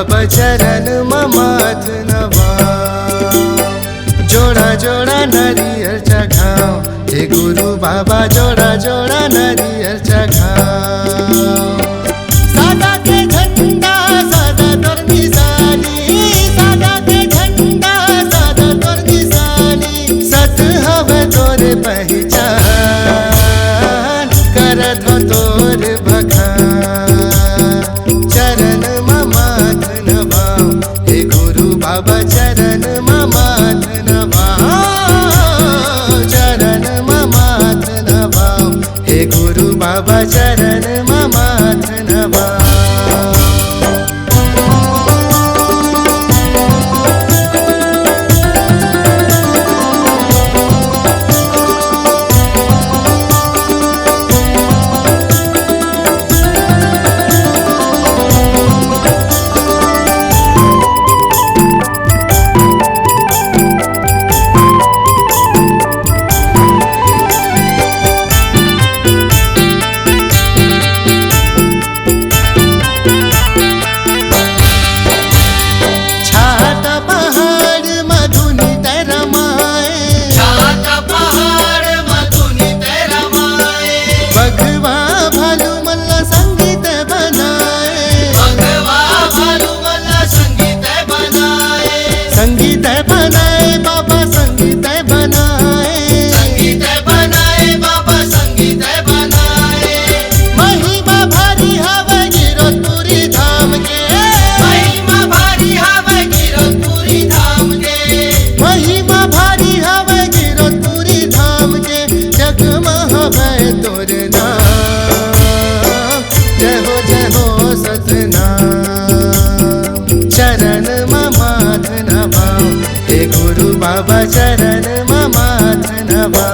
बाबा चरण माथ नवाओ। जोड़ा जोड़ा नारियल चढ़ाओ हे गुरु बाबा, जोड़ा जोड़ा नारियल चढ़ाओ। सादा के झंडा सादा तोर निशानी, सादा के झंडा सादा तोर निशानी। सत हवे तोर पहचान, करत हो तोर बखान। चरण माथ नवाओ हे गुरु बाबा, चरण माथ नवाओ। चरण माथ नवाओ हे गुरु बाबा, चरण माथ नवाओ। संगीत बनाए बाबा, संगीत बनाए, संगीत बनाए बाबा, संगीत बनाए। महिमा भारी हवे गिरतपुरी धाम के, महिमा भारी हवे गिरतपुरी धाम के, महिमा भारी हवे गिरतपुरी धाम के। जगमग हवे तोर नाम, जय हो सतनाम। चरण माथ नवाओ हे गुरु बाबा, चरण माथ नवाओ।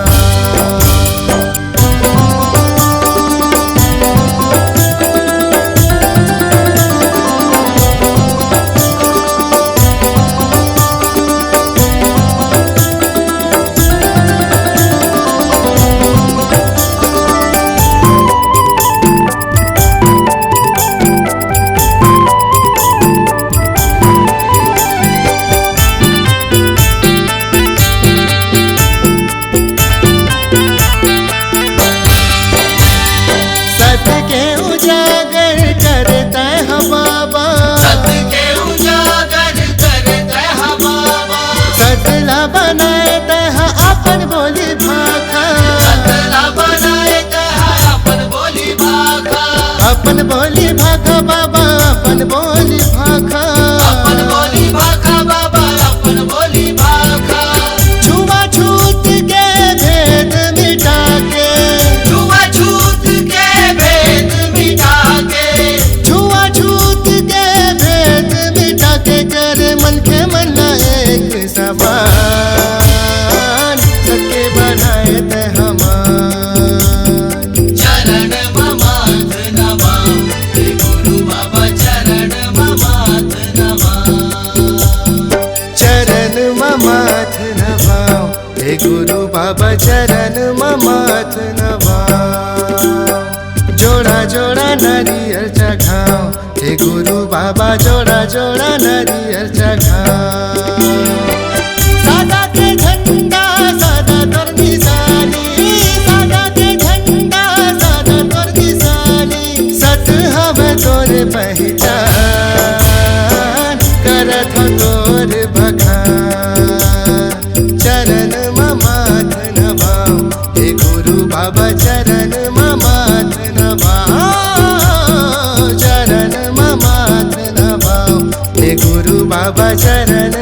सत के उजागर करता है बाबा, सत के उजागर करता है बाबा। सतला बनाए तह अपन बोली भाखा, सतला बनाए तह अपन बोली भाखा। अपन बोली भाखा बाबा, अपन बोली भाखा। अपन बोली भाखा बाबा, अपन बोली भाखा। छुआछूत के भेद मिटा के, छुआछूत के भेद मिटा के, छुआछूत के भेद मिटा के। करे मन के मना एक समान, सके बढ़ाए ते हमान। चरण माथ नवाओ हे गुरु बाबा, चरण माथ नवाओ। चरण माथ नवाओ हे गुरु बाबा, चरण माथ नवाओ। जोड़ा जोड़ा नारियल चढ़ाओ हे गुरु बाबा, जोड़ा जोड़ा नारियल चढ़ाओ। सादा के झंडा सादा तोर निशानी, सादा के झंडा सादा तोर निशानी। सत हवे तोर पहचान, करत हो तोर बखान। चरण माथ नवाओ हे गुरु बाबा, चरण माथ नवाओ। चरण माथ नवाओ हे गुरु बाबा, चरण